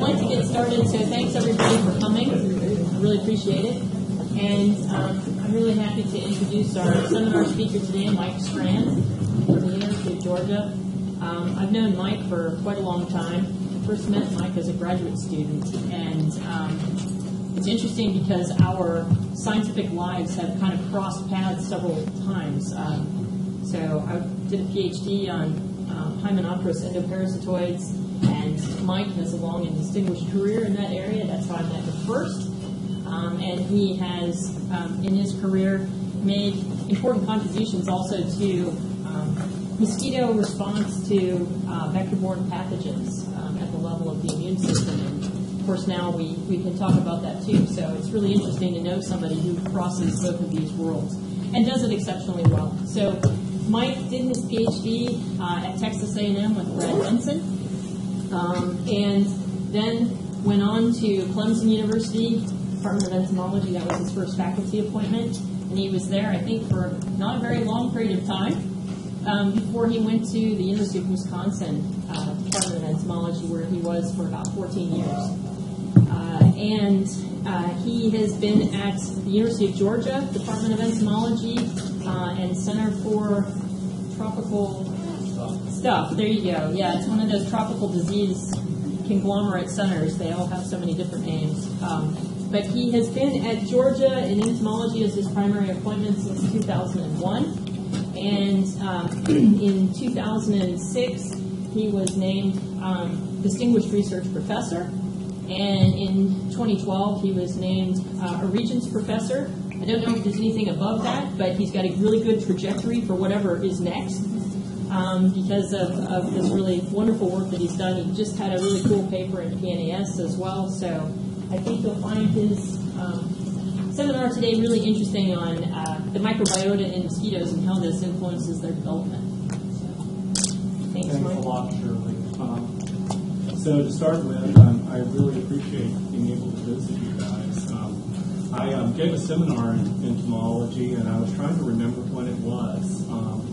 like to get started, so thanks everybody for coming. I really appreciate it. And I'm really happy to introduce our seminar speaker today, Mike Strand from the University of Georgia. I've known Mike for quite a long time. I first met Mike as a graduate student, and it's interesting because our scientific lives have kind of crossed paths several times. So I did a PhD on Hymenopterous endoparasitoids, and Mike has a long and distinguished career in that area. That's how I met him first. And he has, in his career, made important contributions also to mosquito response to vector-borne pathogens at the level of the immune system. And of course, now we can talk about that too. So it's really interesting to know somebody who crosses both of these worlds and does it exceptionally well. So Mike did his PhD at Texas A&M with Brad Benson, and then went on to Clemson University, Department of Entomology. That was his first faculty appointment, and he was there, I think, for not a very long period of time before he went to the University of Wisconsin Department of Entomology, where he was for about 14 years. And he has been at the University of Georgia Department of Entomology and Center for Tropical Stuff. There you go. Yeah, it's one of those tropical disease conglomerate centers. They all have so many different names. But he has been at Georgia in entomology as his primary appointment since 2001. And in 2006, he was named Distinguished Research Professor. And in 2012, he was named a Regents Professor. I don't know if there's anything above that, but he's got a really good trajectory for whatever is next because of this really wonderful work that he's done. He just had a really cool paper in PNAS as well, so I think you'll find his seminar today really interesting on the microbiota in mosquitoes and how this influences their development. So, thanks Mike. A lot, Shirley. So to start with, I really appreciate being able to visit you guys. I gave a seminar in entomology, and I was trying to remember when it was.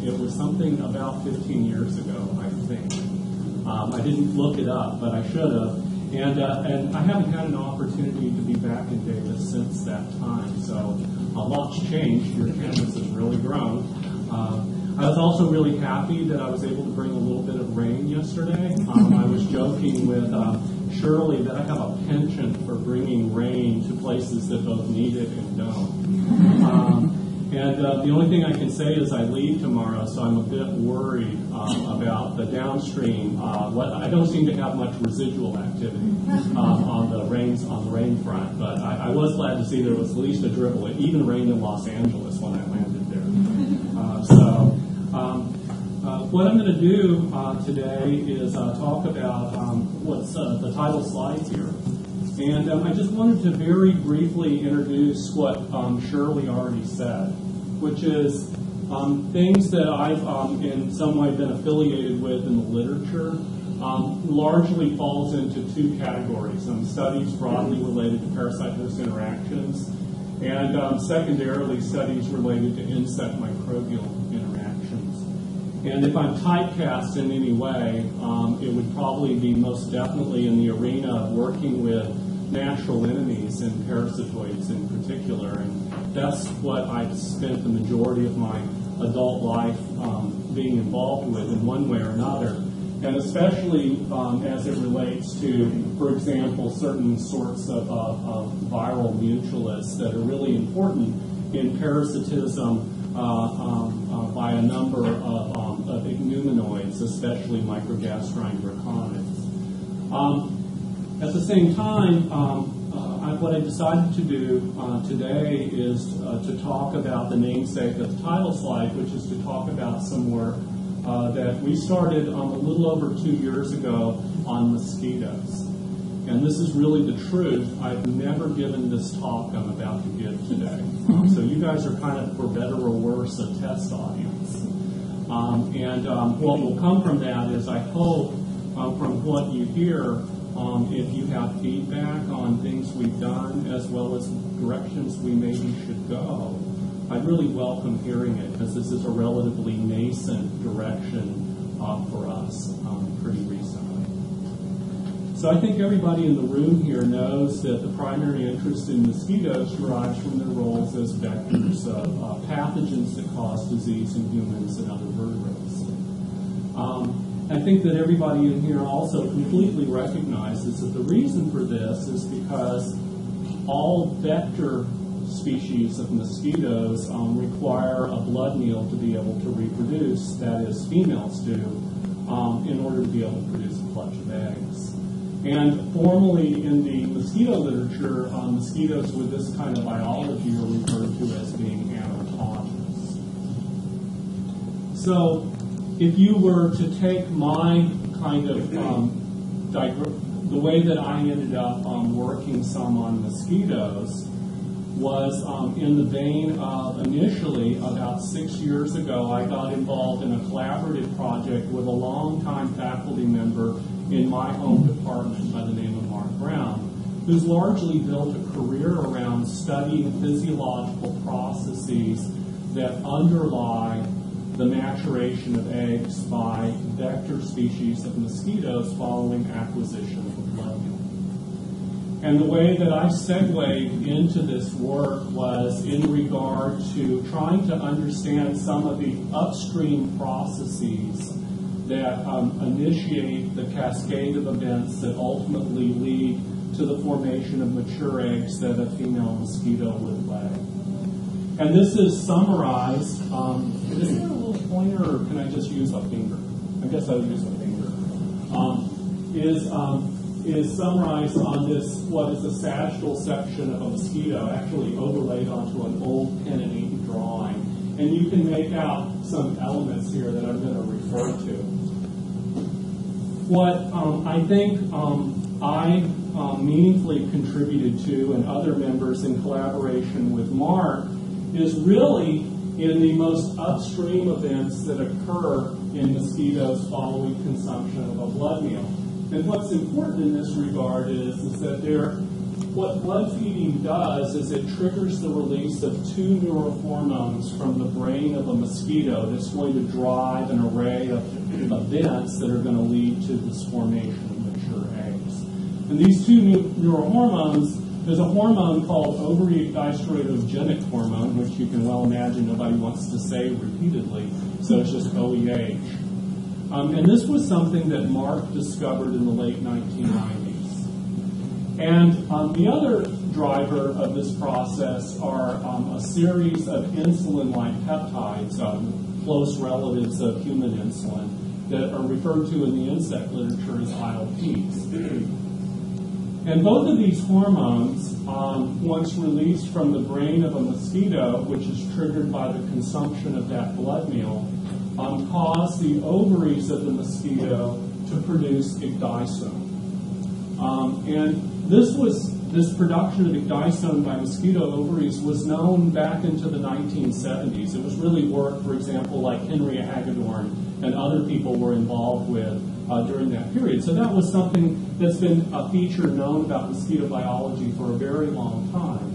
It was something about 15 years ago, I think. I didn't look it up, but I should have. And I haven't had an opportunity to be back in Davis since that time. So a lot's changed. Your campus has really grown. I was also really happy that I was able to bring a little bit of rain yesterday. I was joking with Shirley that I have a penchant for bringing rain to places that both need it and don't. And the only thing I can say is I leave tomorrow, so I'm a bit worried about the downstream. I don't seem to have much residual activity on the rain front, but I was glad to see there was at least a dribble. It even rained in Los Angeles when I landed there. What I'm going to do today is talk about what's the title slides here. And I just wanted to very briefly introduce what Shirley already said, which is things that I've in some way been affiliated with in the literature largely falls into two categories. Studies broadly related to parasite-host interactions, and secondarily studies related to insect microbial interactions. And if I'm typecast in any way, it would probably be most definitely in the arena of working with natural enemies and parasitoids in particular. And that's what I've spent the majority of my adult life being involved with in one way or another. And especially as it relates to, for example, certain sorts of viral mutualists that are really important in parasitism by a number of ichneumanoids, especially microgastrine graconids. At the same time, what I decided to do today is to talk about the namesake of the title slide, which is to talk about some work that we started a little over 2 years ago on mosquitoes. And this is really the truth. I've never given this talk I'm about to give today. So you guys are kind of, for better or worse, a test audience. What will come from that is, I hope, from what you hear, if you have feedback on things we've done as well as directions we maybe should go, I'd really welcome hearing it, because this is a relatively nascent direction for us pretty recently. So I think everybody in the room here knows that the primary interest in mosquitoes derives from their roles as vectors of pathogens that cause disease in humans and other vertebrates. I think that everybody in here also completely recognizes that the reason for this is because all vector species of mosquitoes require a blood meal to be able to reproduce, that is, females do, in order to be able to produce a clutch of eggs. And formally in the mosquito literature, mosquitoes with this kind of biology are referred to as being anatogenous. So if you were to take my kind of the way that I ended up working some on mosquitoes was in the vein of initially, about 6 years ago, I got involved in a collaborative project with a longtime faculty member in my home department by the name of Mark Brown, who's largely built a career around studying physiological processes that underlie the maturation of eggs by vector species of mosquitoes following acquisition of a blood meal. And the way that I segued into this work was in regard to trying to understand some of the upstream processes that initiate the cascade of events that ultimately lead to the formation of mature eggs that a female mosquito would lay. And this is summarized. Is there a little pointer, or can I just use a finger? I guess I'll use a finger. Is summarized on this, what is a sagittal section of a mosquito, actually overlaid onto an old pen and ink drawing. And you can make out some elements here that I'm going to refer to. What I think I meaningfully contributed to, and other members in collaboration with Mark, is really in the most upstream events that occur in mosquitoes following consumption of a blood meal. And what's important in this regard is that what blood feeding does is it triggers the release of 2 neurohormones from the brain of a mosquito that's going to drive an array of events that are going to lead to this formation of mature eggs. And these 2 neurohormones, there's a hormone called ovary dihydrogenase hormone, which you can well imagine nobody wants to say repeatedly, so it's just OEH. And this was something that Mark discovered in the late 1990s. And the other driver of this process are a series of insulin-like peptides, close relatives of human insulin, that are referred to in the insect literature as ILPs. And both of these hormones, once released from the brain of a mosquito, which is triggered by the consumption of that blood meal, cause the ovaries of the mosquito to produce ecdysone. And this production of ecdysone by mosquito ovaries was known back into the 1970s. It was really work, for example, like Henry Hagedorn and other people were involved with during that period. So that was something that's been a feature known about mosquito biology for a very long time.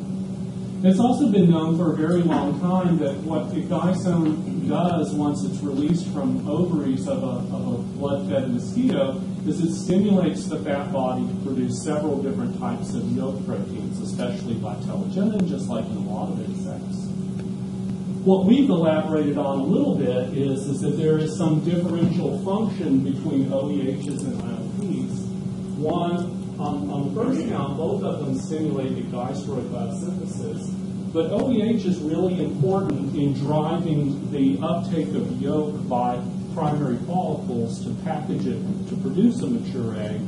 It's also been known for a very long time that what ecdysone does once it's released from ovaries of a blood-fed mosquito is it stimulates the fat body to produce several different types of yolk proteins, especially vitellogenin, just like in a lot of insects. What we've elaborated on a little bit is that there is some differential function between OEHs and ILPs. One, on the first count, both of them stimulate ecdysteroid biosynthesis, but OEH is really important in driving the uptake of yolk by primary follicles to package it to produce a mature egg.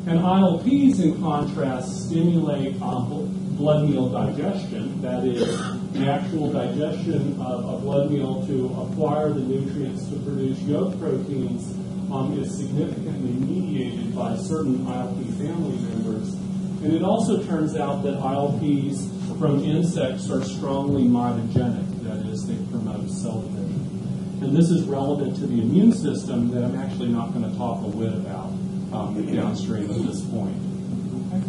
And ILPs, in contrast, stimulate blood meal digestion, that is, the actual digestion of a blood meal to acquire the nutrients to produce yolk proteins is significantly mediated by certain ILP family members. And it also turns out that ILPs from insects are strongly mitogenic, that is, they promote cell division. And this is relevant to the immune system that I'm actually not going to talk a whit about downstream at this point. Okay.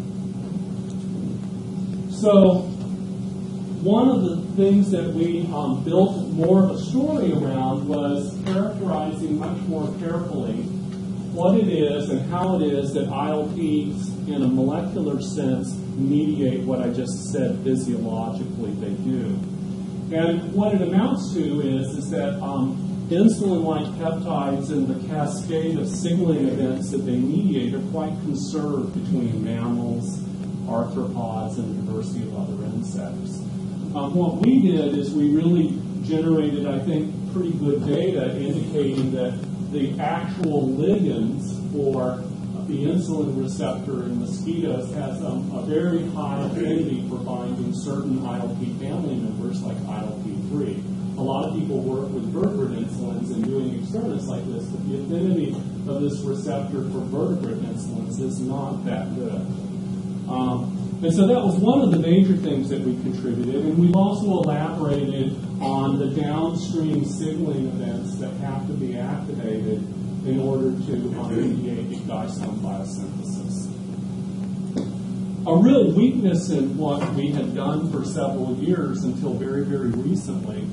So one of the things that we built more of a story around was characterizing much more carefully what it is and how it is that ILPs, in a molecular sense, mediate what I just said physiologically they do. And what it amounts to is that insulin-like peptides and the cascade of signaling events that they mediate are quite conserved between mammals, arthropods, and a diversity of other insects. What we did is we really generated, I think, pretty good data indicating that the actual ligands for the insulin receptor in mosquitoes has a very high affinity for binding certain ILP family members like ILP3. A lot of people work with vertebrate insulins and doing experiments like this, but the affinity of this receptor for vertebrate insulins is not that good. And so that was one of the major things that we contributed, and we've also elaborated on the downstream signaling events that have to be activated in order to mediate glycine biosynthesis. A real weakness in what we had done for several years until very, very recently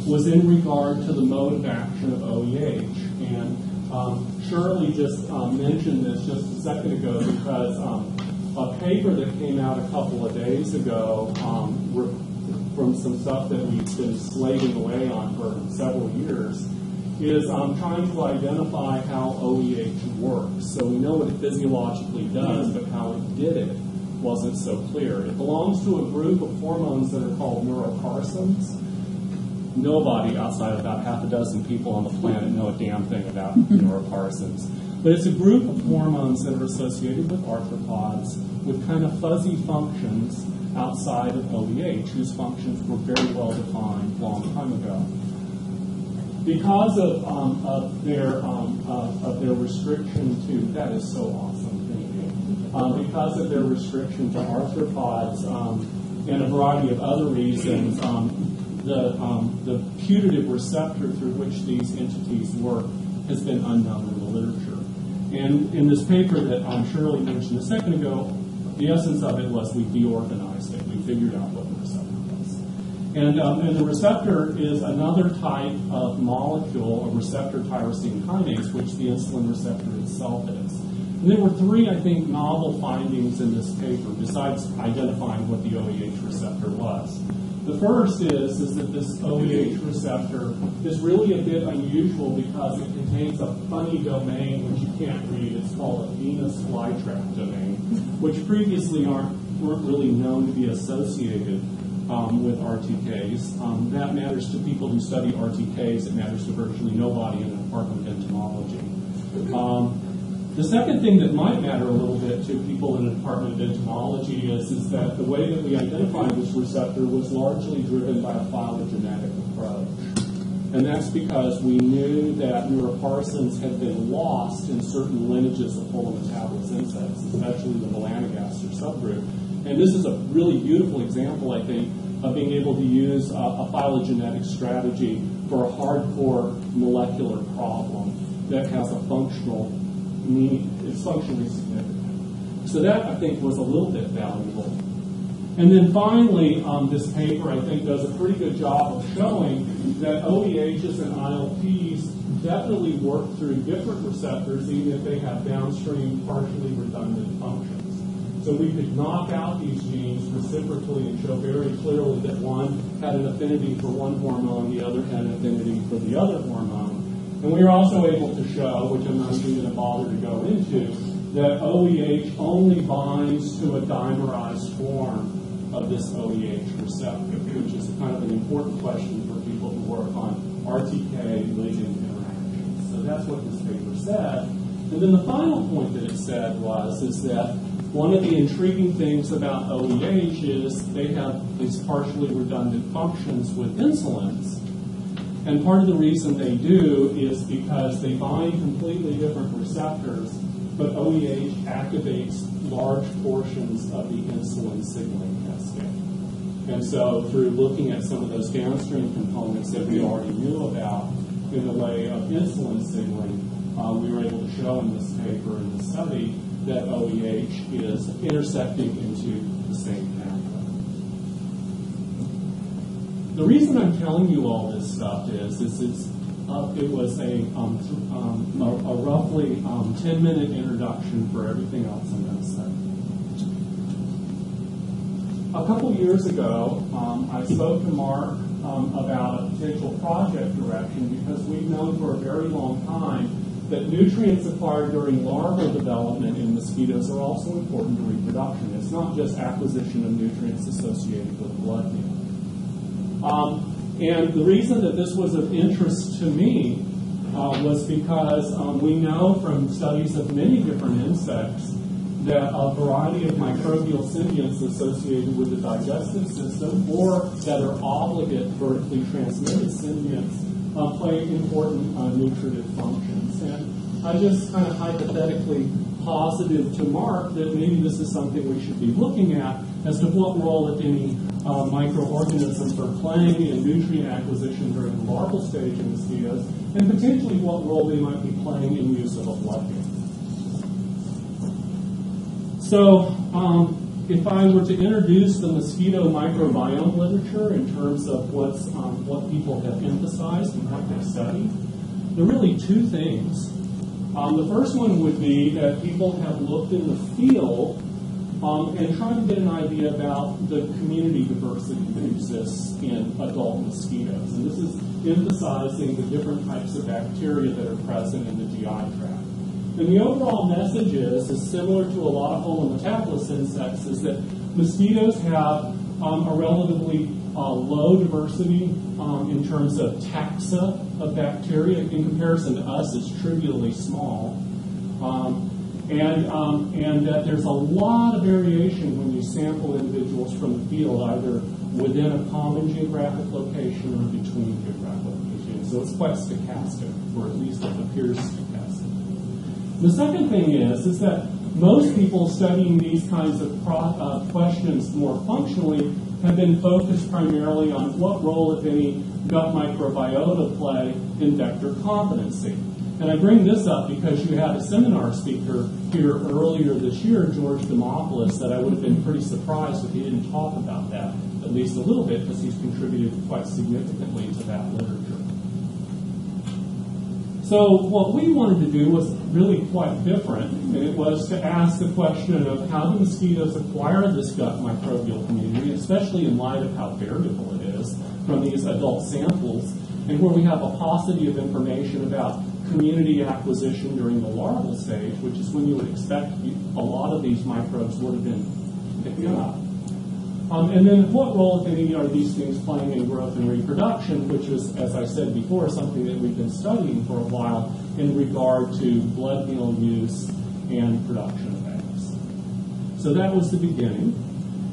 was in regard to the mode of action of OEH. And Shirley just mentioned this just a second ago because a paper that came out a couple of days ago from some stuff that we've been slaving away on for several years is trying to identify how OEH works. So we know what it physiologically does, but how it did it wasn't so clear. It belongs to a group of hormones that are called neuroparsins. Nobody outside of about half a dozen people on the planet know a damn thing about neuroparsins. But it's a group of hormones that are associated with arthropods with kind of fuzzy functions outside of OEH, whose functions were very well defined a long time ago. Because of their restriction to, that is so awesome, thank you. Because of their restriction to arthropods and a variety of other reasons, the putative receptor through which these entities work has been unknown in the literature. And in this paper that Shirley mentioned a second ago, the essence of it was we deorganized it. We figured out what the receptor was. And the receptor is another type of molecule, a receptor tyrosine kinase, which the insulin receptor itself is. And there were three, I think, novel findings in this paper, besides identifying what the OEH receptor was. The first is that this OEH receptor is really a bit unusual because it contains a funny domain which you can't read. It's called a venous flytrap domain, which previously weren't really known to be associated with RTKs. That matters to people who study RTKs. It matters to virtually nobody in the Department of Entomology. The second thing that might matter a little bit to people in the Department of Entomology is that the way that we identified this receptor was largely driven by a phylogenetic approach. And that's because we knew that neuroparsins had been lost in certain lineages of holometabolous insects, especially the melanogaster subgroup. And this is a really beautiful example, I think, of being able to use a phylogenetic strategy for a hardcore molecular problem that has a functional meaning, it's functionally significant. So that, I think, was a little bit valuable. And then finally, this paper, I think, does a pretty good job of showing that OEHs and ILPs definitely work through different receptors, even if they have downstream partially redundant functions. So we could knock out these genes reciprocally and show very clearly that one had an affinity for one hormone, the other had an affinity for the other hormone. And we were also able to show, which I'm not even going to bother to go into, that OEH only binds to a dimerized form of this OEH receptor, which is kind of an important question for people who work on RTK ligand interactions. So that's what this paper said. And then the final point that it said is that one of the intriguing things about OEH is they have these partially redundant functions with insulins. And part of the reason they do is because they bind completely different receptors, but OEH activates large portions of the insulin signaling cascade. And so through looking at some of those downstream components that we already knew about in the way of insulin signaling, we were able to show in this paper, in this study, that OEH is intersecting into the same pathway. The reason I'm telling you all this stuff is it was a roughly 10-minute introduction for everything else I'm going to say. A couple years ago, I spoke to Mark about a potential project direction because we've known for a very long time that nutrients acquired during larval development in mosquitoes are also important to reproduction. It's not just acquisition of nutrients associated with blood meal. And the reason that this was of interest to me was because we know from studies of many different insects that a variety of microbial symbionts associated with the digestive system or that are obligate vertically transmitted symbionts play important nutritive functions. And I just kind of hypothetically posited to Mark that maybe this is something we should be looking at as to what role, if any, microorganisms are playing in nutrient acquisition during the larval stage in mosquitoes, and potentially what role they might be playing in use of a blood meal. So, if I were to introduce the mosquito microbiome literature in terms of what people have emphasized and what they've studied, there are really two things. The first one would be that people have looked in the field and tried to get an idea about the community diversity that exists in adult mosquitoes. And this is emphasizing the different types of bacteria that are present in the GI tract. And the overall message is similar to a lot of holometabolous insects, is that mosquitoes have a relatively low diversity in terms of taxa of bacteria. In comparison to us, it's trivially small. And that there's a lot of variation when you sample individuals from the field, either within a common geographic location or between geographic locations. So it's quite stochastic, or at least it appears stochastic. The second thing is that most people studying these kinds of questions more functionally have been focused primarily on what role, if any, gut microbiota play in vector competency. And I bring this up because you had a seminar speaker here earlier this year, George Demopoulos, that I would have been pretty surprised if he didn't talk about that, at least a little bit, because he's contributed quite significantly to that literature. So what we wanted to do was really quite different, and it was to ask the question of how do mosquitoes acquire this gut microbial community, especially in light of how variable it is from these adult samples, and where we have a paucity of information about community acquisition during the larval stage, which is when you would expect a lot of these microbes would have been picking up. And then what role, if any, are these things playing in growth and reproduction, which is, as I said before, something that we've been studying for a while in regard to blood meal use and production of eggs. So that was the beginning.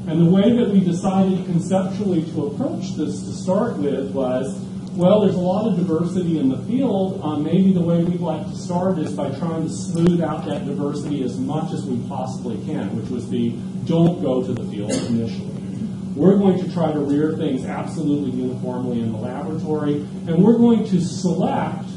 And the way that we decided conceptually to approach this to start with was, well, there's a lot of diversity in the field. Maybe the way we'd like to start is by trying to smooth out that diversity as much as we possibly can, which was the don't go to the field initially. We're going to try to rear things absolutely uniformly in the laboratory, and we're going to select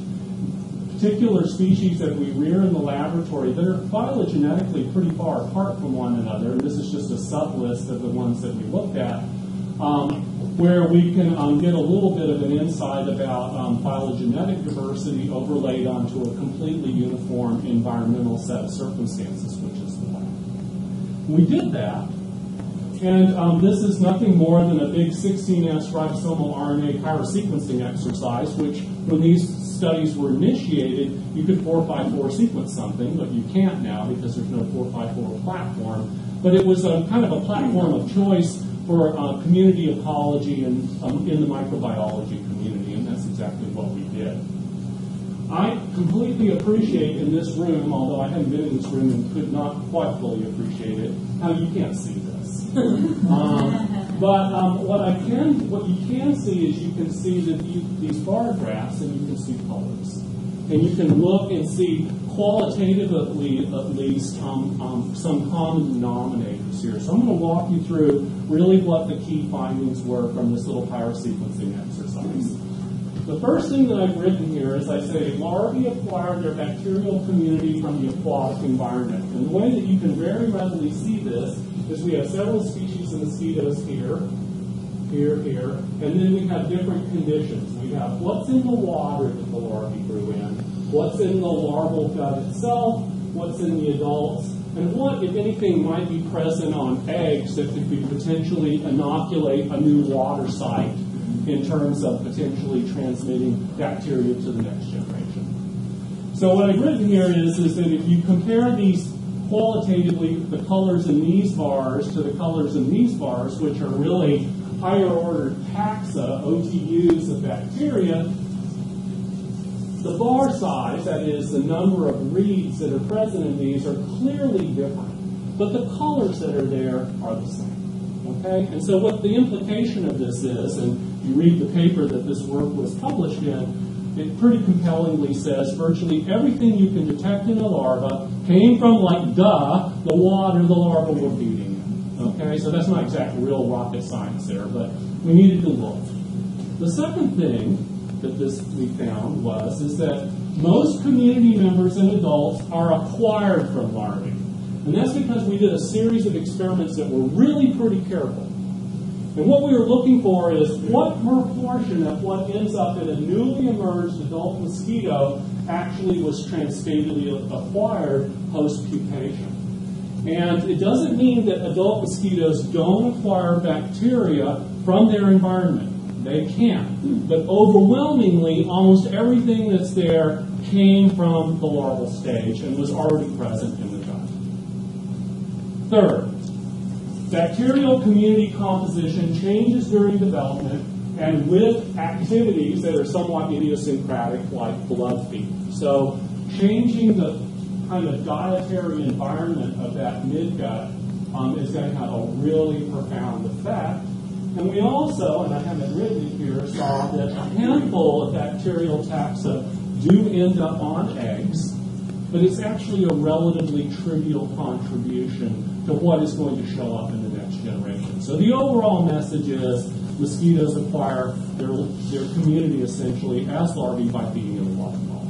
particular species that we rear in the laboratory that are phylogenetically pretty far apart from one another, and this is just a sub-list of the ones that we looked at, where we can get a little bit of an insight about phylogenetic diversity overlaid onto a completely uniform environmental set of circumstances, which is the lab. We did that. And this is nothing more than a big 16S ribosomal RNA chirosequencing exercise, which when these studies were initiated, you could 454 sequence something, but you can't now because there's no 454 platform. But it was a kind of a platform of choice for community ecology and in the microbiology community, and that's exactly what we did. I completely appreciate in this room, although I haven't been in this room and could not quite fully appreciate it, how you can't see this. But what you can see is you can see these bar graphs and you can see colors. And you can look and see qualitatively at least some common denominators here. So I'm going to walk you through really what the key findings were from this little pyrosequencing exercise. The first thing that I've written here is I say larvae acquire their bacterial community from the aquatic environment. And the way that you can very readily see this is we have several species of mosquitoes here, and then we have different conditions. We you have what's in the water that the larvae grew in, what's in the larval gut itself, what's in the adults, and what, if anything, might be present on eggs that could be potentially inoculate a new water site in terms of potentially transmitting bacteria to the next generation. So what I've written here is that if you compare these qualitatively, the colors in these bars to the colors in these bars, which are really higher order taxa, OTUs of bacteria, the bar size, that is the number of reads that are present in these, are clearly different. But the colors that are there are the same. Okay? And so what the implication of this is, and you read the paper that this work was published in, it pretty compellingly says virtually everything you can detect in a larva came from, like, the water the larva were feeding in. Okay? So that's not exactly real rocket science there, but we needed to look. The second thing that we found is that most community members and adults are acquired from larvae. And that's because we did a series of experiments that were really pretty careful. And what we were looking for is what proportion of what ends up in a newly emerged adult mosquito actually was transfatally acquired post-pupation. And it doesn't mean that adult mosquitoes don't acquire bacteria from their environment. They can. But overwhelmingly, almost everything that's there came from the larval stage and was already present in the gut. Third, bacterial community composition changes during development and with activities that are somewhat idiosyncratic, like blood feeding. So changing the kind of dietary environment of that midgut is going to have a really profound effect. And we also, and I haven't written it here, saw that a handful of bacterial taxa do end up on eggs, but it's actually a relatively trivial contribution to what is going to show up in the next generation. So the overall message is mosquitoes acquire their community essentially as larvae by feeding in the water column.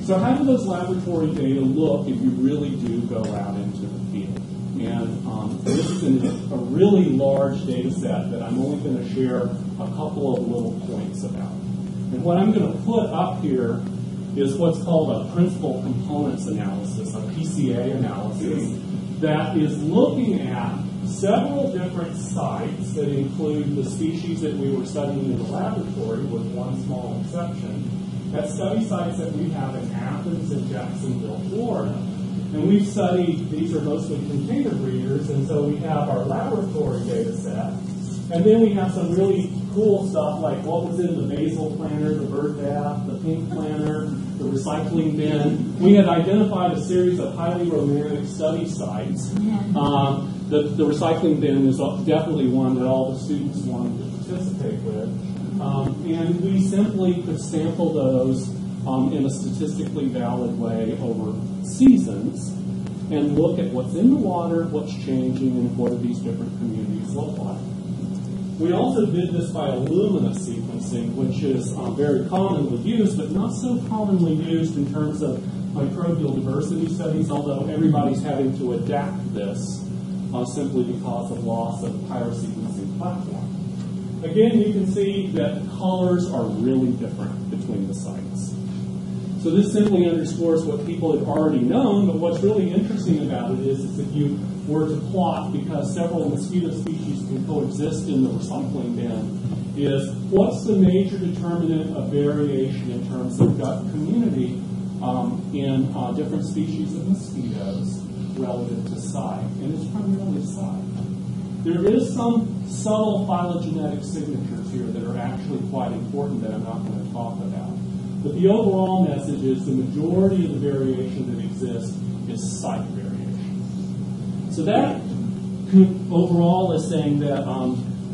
So how do those laboratory data look if you really do go out into the field? And this is a really large data set that I'm only going to share a couple of little points about. And what I'm going to put up here is what's called a principal components analysis, a PCA analysis, that is looking at several different sites that include the species that we were studying in the laboratory, with one small exception, at study sites that we have in Athens and Jacksonville, Florida. And we've studied, these are mostly container breeders, and so we have our laboratory data set. And then we have some really cool stuff like what was in the basil planter, the bird bath, the pink planter, the recycling bin. We had identified a series of highly romantic study sites. The recycling bin is definitely one that all the students wanted to participate with. And we simply could sample those in a statistically valid way over seasons and look at what's in the water, what's changing, and what do these different communities look like. We also did this by Illumina sequencing, which is very commonly used, but not so commonly used in terms of microbial diversity studies, although everybody's having to adapt this simply because of loss of pyrosequencing platform. Again, you can see that the colors are really different between the sites. So this simply underscores what people had already known, but what's really interesting about it is if you were to plot, because several mosquito species can coexist in the recycling bin, is what's the major determinant of variation in terms of gut community in different species of mosquitoes relative to site, and it's primarily site. There is some subtle phylogenetic signatures here that are actually quite important that I'm not going to talk about. But the overall message is the majority of the variation that exists is site variation. So that overall is saying that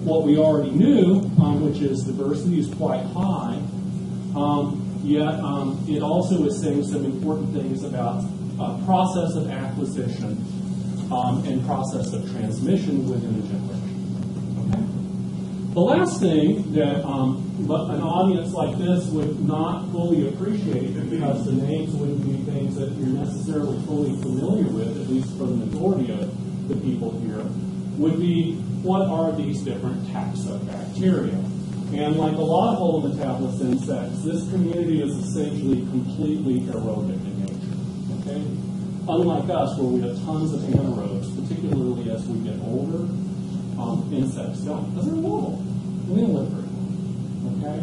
what we already knew, which is diversity is quite high, yet it also is saying some important things about process of acquisition and process of transmission within a generation. Okay? The last thing that an audience like this would not fully appreciate, because the names wouldn't be things that you're necessarily fully familiar with, at least for the majority of the people here, would be what are these different types of bacteria. And like a lot of holometabolous insects, this community is essentially completely aerobic in nature. Okay? Unlike us, where we have tons of anaerobes, particularly as we get older, insects don't, because they're normal. They don't live very long. Okay?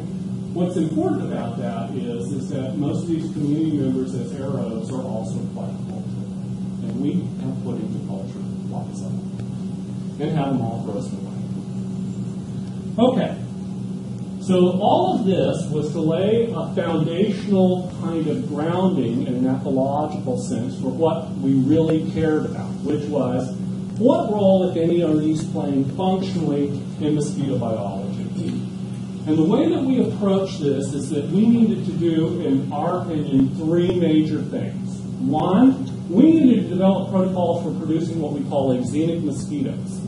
What's important about that is that most of these community members as aerobes are also quite cultured. And we have put into culture lots of them. And have them all frozen away. Okay. So all of this was to lay a foundational kind of grounding in an ecological sense for what we really cared about, which was what role, if any, are these playing functionally in mosquito biology? And the way that we approach this is that we needed to do, in our opinion, three major things. One, we needed to develop protocols for producing what we call axenic mosquitoes.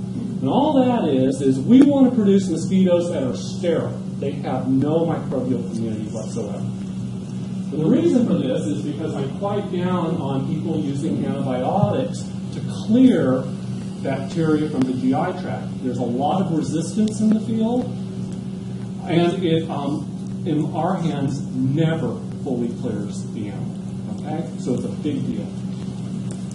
And all that is we want to produce mosquitoes that are sterile. They have no microbial community whatsoever. And the reason for this is because I'm quite down on people using antibiotics to clear bacteria from the GI tract. There's a lot of resistance in the field, and it, in our hands, never fully clears the animal. Okay? So it's a big deal.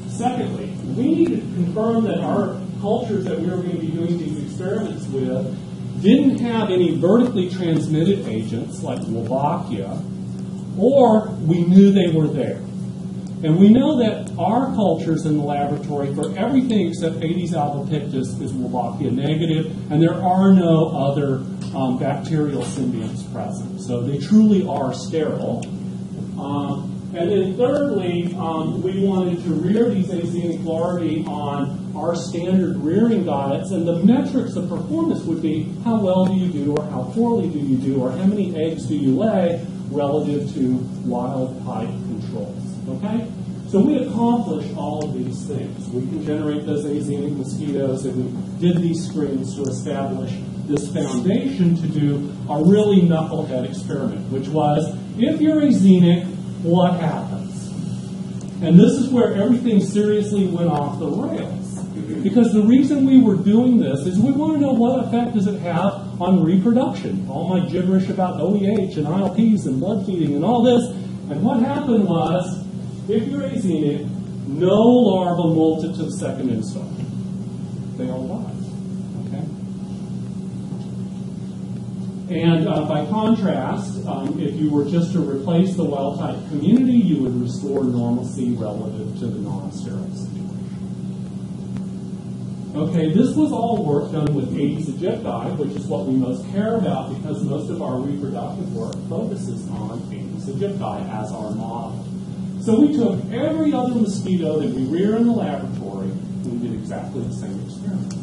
Secondly, we need to confirm that our cultures that we were going to be doing these experiments with didn't have any vertically transmitted agents like Wolbachia, or we knew they were there. And we know that our cultures in the laboratory for everything except Aedes albopictus is Wolbachia negative, and there are no other bacterial symbionts present. So they truly are sterile. And then thirdly, we wanted to rear these axenic larvae on our standard rearing diets, and the metrics of performance would be how well do you do, or how poorly do you do, or how many eggs do you lay relative to wild type controls. Okay? So we accomplished all of these things. We can generate those axenic mosquitoes, and we did these screens to establish this foundation to do a really knucklehead experiment, which was, if you're axenic, what happens? And this is where everything seriously went off the rails. Because the reason we were doing this is we want to know what effect does it have on reproduction. All my gibberish about OEH and ILPs and blood feeding and all this. And what happened was, if you're axenic, no larva molted to the second instar. They all died. And by contrast, if you were just to replace the wild-type community, you would restore normalcy relative to the non-sterile situation. Okay, this was all work done with Aedes aegypti, which is what we most care about because most of our reproductive work focuses on Aedes aegypti as our model. So we took every other mosquito that we rear in the laboratory, and we did exactly the same experiment.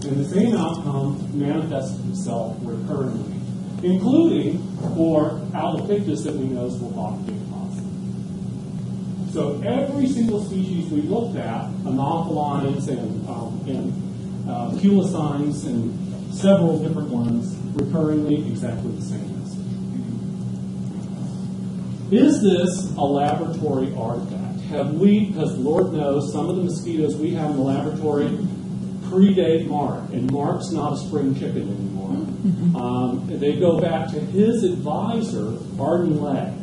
And the same outcome manifested itself recurrently, including for albopictus that we know is Wolbachia positive. So every single species we looked at, anophelines and pulicines and several different ones, recurringly exactly the same message. Is this a laboratory artifact? Have we, because Lord knows some of the mosquitoes we have in the laboratory predate Mark, and Mark's not a spring chicken anymore. They go back to his advisor, Arden Legg.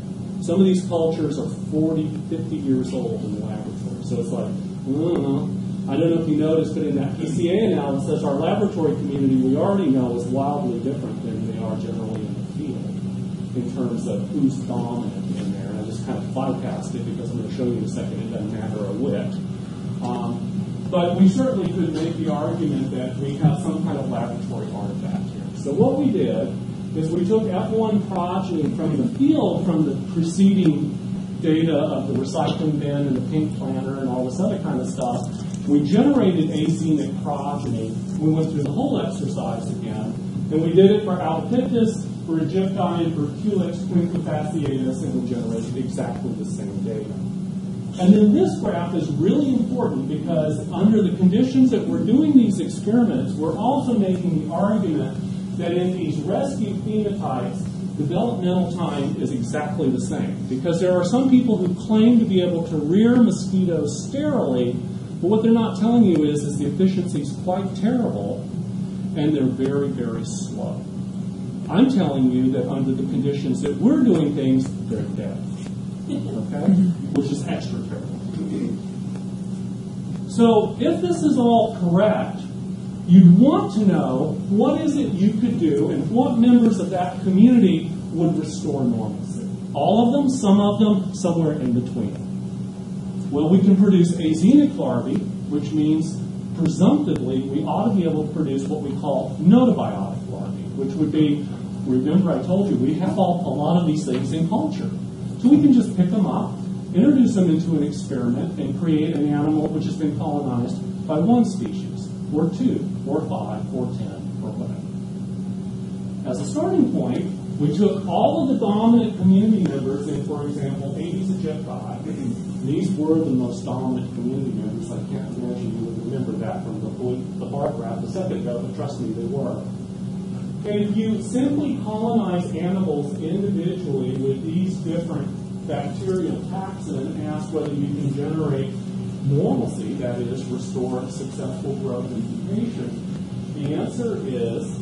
Some of these cultures are 40, 50 years old in the laboratory. So it's like, I don't know if you noticed, but in that PCA analysis, our laboratory community we already know is wildly different than they are generally in the field in terms of who's dominant in there. And I just kind of bypassed it because I'm going to show you in a second it doesn't matter a whit. But we certainly could make the argument that we have some kind of laboratory artifact here. So what we did is we took F1 progeny from the field from the preceding data of the recycling bin and the pink planter and all this other kind of stuff. We generated axenic progeny. We went through the whole exercise again. And we did it for albopictus, for aegypti, and for Culex quinquefasciatus, and we generated exactly the same data. And then this graph is really important because under the conditions that we're doing these experiments, we're also making the argument that in these rescue phenotypes, developmental time is exactly the same. Because there are some people who claim to be able to rear mosquitoes sterilely, but what they're not telling you is the efficiency is quite terrible and they're very, very slow. I'm telling you that under the conditions that we're doing things, they're dead. Okay? Which is extra careful. So if this is all correct, you'd want to know what is it you could do and what members of that community would restore normalcy. All of them, some of them, somewhere in between. Well, we can produce azenic larvae, which means presumptively we ought to be able to produce what we call gnotobiotic larvae, which would be, remember I told you, we have a lot of these things in culture. So we can just pick them up, introduce them into an experiment, and create an animal which has been colonized by one species, or 2, or 5, or 10, or whatever. As a starting point, we took all of the dominant community members in, for example, Aedes aegypti. These were the most dominant community members. I can't imagine you would remember that from the bar graph a second ago, but trust me, they were. And if you simply colonize animals individually with these different bacterial taxa and ask whether you can generate normalcy, that is, restore successful growth and mutation, the answer is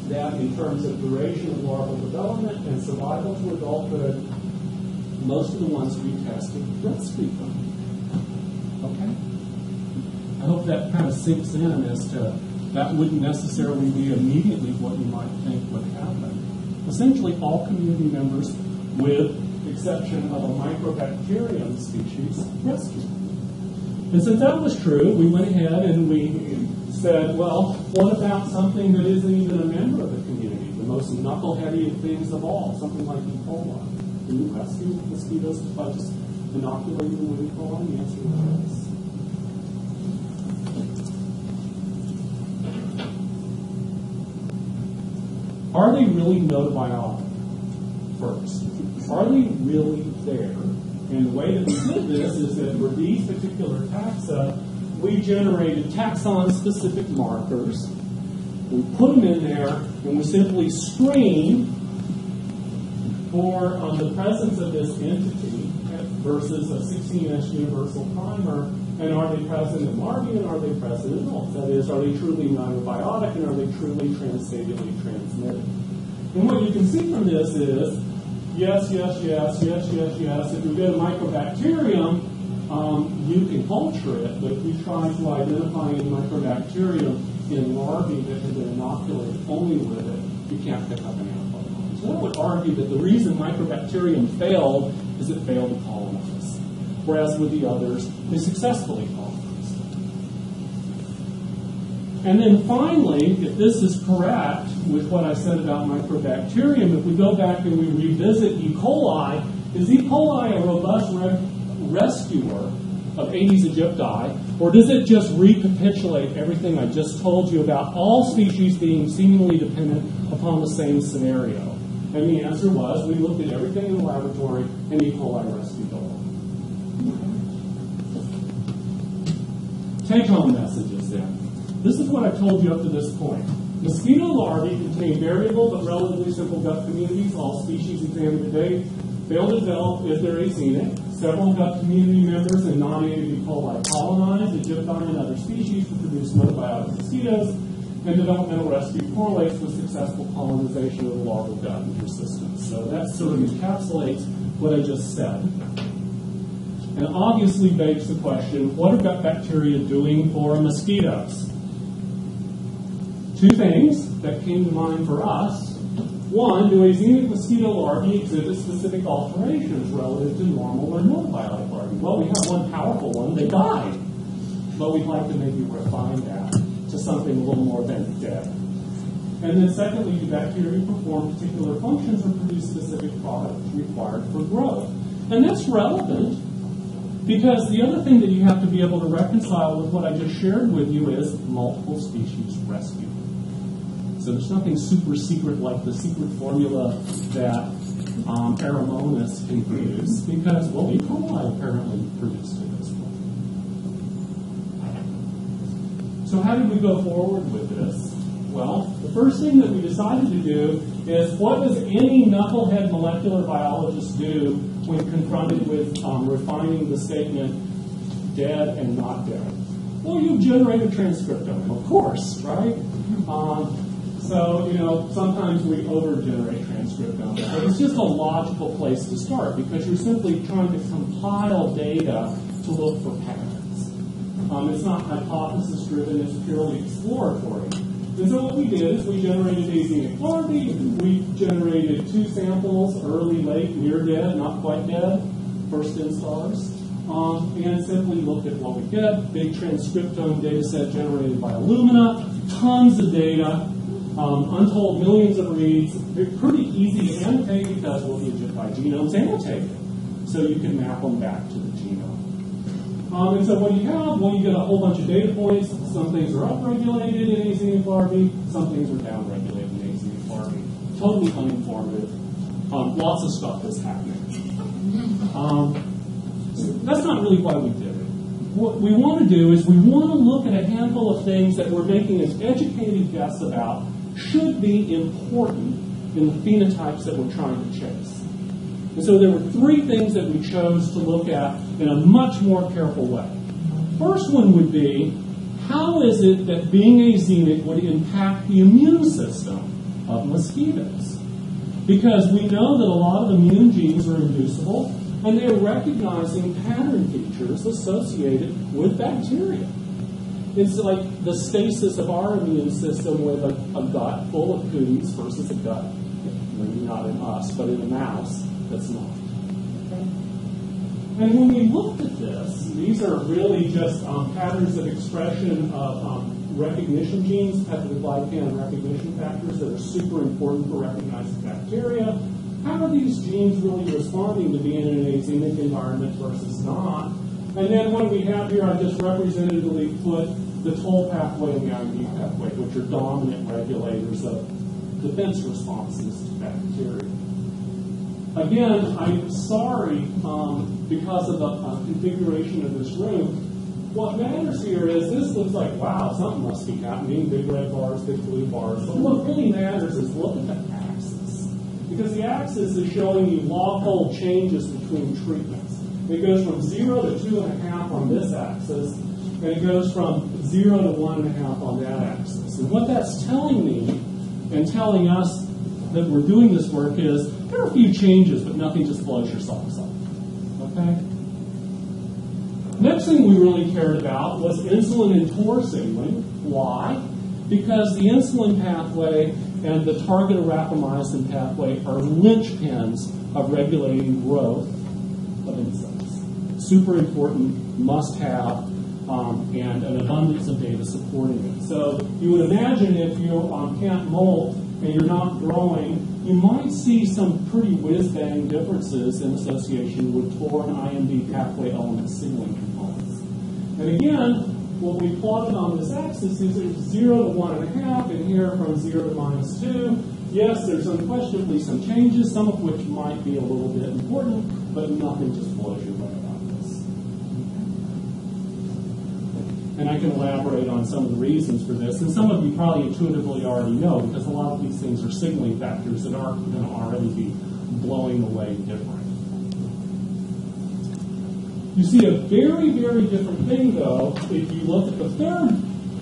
that in terms of duration of larval development and survival to adulthood, most of the ones we tested rescued them. Okay? I hope that kind of sinks in as to that wouldn't necessarily be immediately what you might think would happen. Essentially, all community members, with exception of a microbacterium species, rescued. And since that was true, we went ahead and we said, well, what about something that isn't even a member of the community, the most knuckleheady of things of all, something like E. coli? Can you rescue mosquitoes by just inoculating them with E. coli? The answer is yes. Are they really gnotobiotic first? Are they really there? And the way that we did this is that for these particular taxa, we generated taxon-specific markers. We put them in there, and we simply screen for the presence of this entity versus a 16-inch universal primer. And are they present in larvae, and are they present in adults? That is, are they truly gnotobiotic, and are they truly transstadially transmitted? And what you can see from this is, yes, yes, yes, yes, yes, yes. If you get a microbacterium, you can culture it, but if you try to identify any microbacterium in larvae that have been inoculated only with it, you can't pick up an antibiotic. So that would argue that the reason microbacterium failed is it failed to colonize, whereas with the others, they successfully colonized. And then finally, if this is correct with what I said about microbacterium, if we go back and we revisit E. coli, is E. coli a robust rescuer of Aedes aegypti, or does it just recapitulate everything I just told you about all species being seemingly dependent upon the same scenario? And the answer was, we looked at everything in the laboratory, and E. coli rescued all. Take-home messages then. This is what I've told you up to this point. Mosquito larvae contain variable but relatively simple gut communities. All species examined to date fail to develop if they're azenic. Several gut community members and non-native E. coli colonize Aegypti and other species to produce gnotobiotic mosquitoes, and developmental rescue correlates with successful colonization of the larval gut and persistence. So that sort of encapsulates what I just said. And obviously begs the question, what are gut bacteria doing for mosquitoes? Two things that came to mind for us. One, do azenic mosquito larvae exhibit specific alterations relative to normal or gnotobiotic larvae? Well, we have one powerful one. They died. But we'd like to maybe refine that to something a little more than dead. And then secondly, do bacteria perform particular functions or produce specific products required for growth? And that's relevant because the other thing that you have to be able to reconcile with what I just shared with you is multiple species rescue. So there's nothing super secret like the secret formula that Aeromonas can produce because, well, E. coli apparently produced it as well. So how did we go forward with this? Well, the first thing that we decided to do is what does any knucklehead molecular biologist do when confronted with refining the statement dead and not dead? Well, you generate a transcriptome, of course, right? So, sometimes we over-generate transcriptome. But it's just a logical place to start because you're simply trying to compile data to look for patterns. It's not hypothesis-driven, it's purely exploratory. And so what we did is we generated azenic larvae. We generated 2 samples, early, late, near dead, not quite dead, first instars. And simply looked at what we get. Big transcriptome data set generated by Illumina, tons of data, untold millions of reads. They're pretty easy to annotate because we'll be by genomes annotated. So you can map them back to the genome. And so what do you have? Well, you get a whole bunch of data points. Some things are upregulated in azenic larvae. Some things are downregulated in azenic larvae. Totally uninformative. Lots of stuff that's happening. That's not really why we did it. What we want to do is we want to look at a handful of things that we're making an educated guess about should be important in the phenotypes that we're trying to chase. And so there were 3 things that we chose to look at in a much more careful way. First one would be, how is it that being azenic would impact the immune system of mosquitoes? Because we know that a lot of immune genes are inducible, and they're recognizing pattern features associated with bacteria. It's like the stasis of our immune system with a gut full of cooties versus a gut, maybe not in us, but in a mouse that's not. Okay? And when we looked at this, these are really just patterns of expression of recognition genes, peptidoglycan recognition factors that are super important for recognizing bacteria. How are these genes really responding to being in an azenic environment versus not? And then what we have here, I just representatively put the toll pathway and the IMD pathway, which are dominant regulators of defense responses to bacteria. Again, I'm sorry, because of the configuration of this room, what matters here is this looks like, wow, something must be happening, big red bars, big blue bars. But what really matters is look at the axis. Because the axis is showing you log-fold changes between treatments. It goes from 0 to 2.5 on this axis, and it goes from 0 to 1.5 on that axis. And what that's telling me and telling us that we're doing this work is there are a few changes, but nothing just blows your socks off. Okay? Next thing we really cared about was insulin and TOR signaling. Why? Because the insulin pathway and the target rapamycin pathway are linchpins of regulating growth of insects. Super important, must have, and an abundance of data supporting it. So you would imagine if you can't molt and you're not growing, you might see some pretty whiz-bang differences in association with TOR and IMD pathway element signaling components. And again, what we plotted on this axis is there's 0 to 1.5, and here from 0 to -2. Yes, there's unquestionably some changes, some of which might be a little bit important, but nothing just blows your way about this. And I can elaborate on some of the reasons for this, and some of you probably intuitively already know, because a lot of these things are signaling factors that aren't going to already be blowing away different. You see a very, very different thing, though, if you look at the third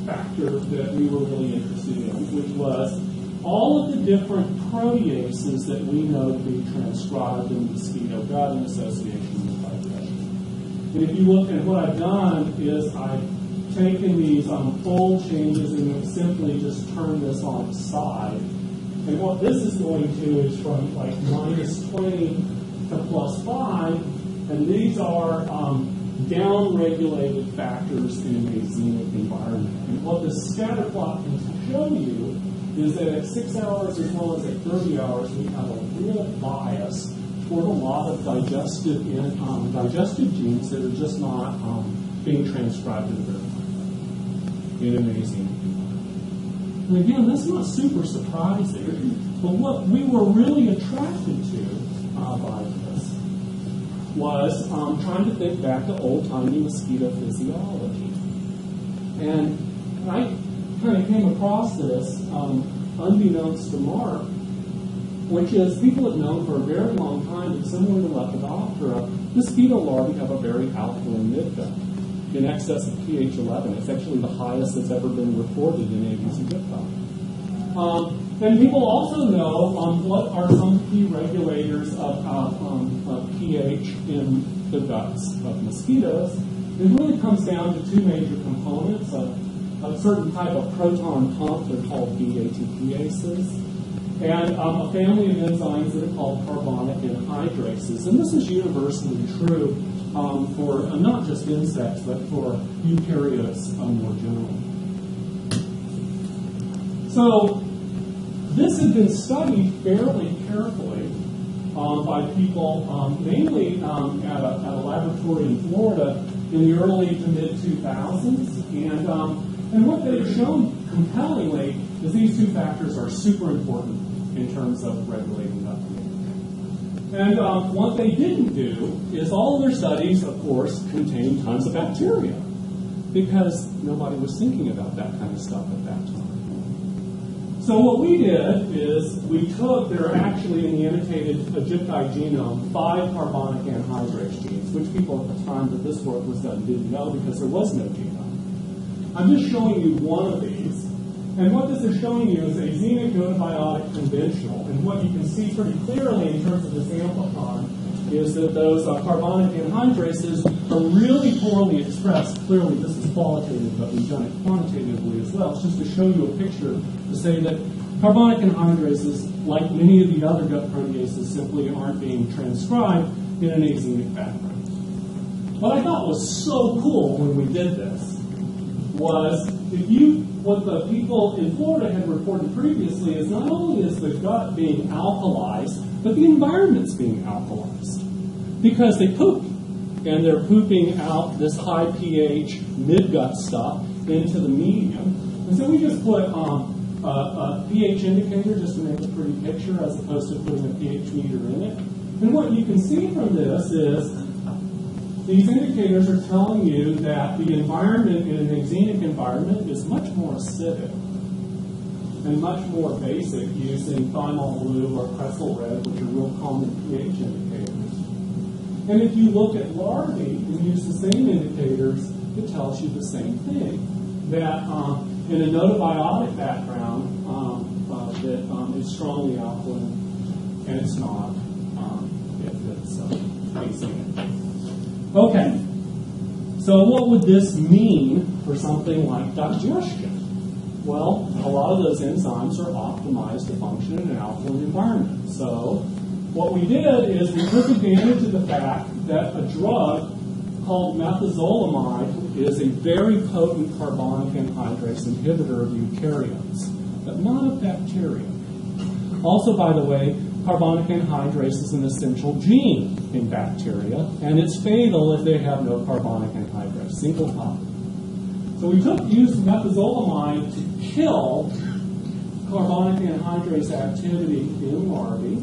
factor that we were really interested in, which was all of the different proteases that we know to be transcribed in the mosquito gut in association with digestion. And if you look at what I've done is I've taken these fold changes and have simply just turned this on its side. And what this is going to is from like -20 to +5. And these are down-regulated factors in a azenic environment. And what the scatter plot can show you is that at 6 hours as well as at 30 hours, we have a real bias toward a lot of digestive genes that are just not being transcribed in an azenic environment. And again, that's not super surprising, but what we were really attracted to by this was trying to think back to old-timey mosquito physiology. And I kind of came across this unbeknownst to Mark, which is people have known for a very long time that similar to Lepidoptera, mosquito larvae have a very alkaline midgut in excess of pH 11. It's actually the highest that's ever been reported in Aedes aegypti. And people also know what are some key regulators of pH in the guts of mosquitoes. It really comes down to two major components. A certain type of proton pump, they're called BATPases, and a family of enzymes that are called carbonic anhydrases. And this is universally true for not just insects, but for eukaryotes more generally. So this has been studied fairly carefully by people, mainly at a laboratory in Florida in the early to mid-2000s. And what they've shown compellingly is these two factors are super important in terms of regulating gut pH. And what they didn't do is all of their studies, of course, contained tons of bacteria because nobody was thinking about that kind of stuff at that time. So what we did is we took, there are actually in the annotated Egypti genome 5 carbonic anhydrase genes, which people at the time that this work was done didn't know because there was no genome. I'm just showing you one of these. And what this is showing you is a xenic gnotobiotic conventional. And what you can see pretty clearly in terms of this amplicon is that those carbonic anhydrases are really poorly expressed. Clearly, this is qualitative, but we've done it quantitatively as well. It's just to show you a picture to say that carbonic anhydrases, like many of the other gut proteases, simply aren't being transcribed in an axenic background. What I thought was so cool when we did this was what the people in Florida had reported previously is not only is the gut being alkalized, but the environment's being alkalized. Because they poop, and they're pooping out this high pH mid-gut stuff into the medium. And so we just put a pH indicator just to make a pretty picture as opposed to putting a pH meter in it. And what you can see from this is these indicators are telling you that the environment in an axenic environment is much more acidic and much more basic using thymol blue or crescel red, which are real common pH indicators. And if you look at larvae and use the same indicators, it tells you the same thing, that in a gnotobiotic background, that it's strongly alkaline, and it's not if it's axenic. Okay, so what would this mean for something like digestion? Well, a lot of those enzymes are optimized to function in an alkaline environment. So what we did is we took advantage of the fact that a drug called methazolamide is a very potent carbonic anhydrase inhibitor of eukaryotes, but not of bacteria. Also, by the way, carbonic anhydrase is an essential gene in bacteria, and it's fatal if they have no carbonic anhydrase, single copy. So we used methazolamide to kill carbonic anhydrase activity in larvae,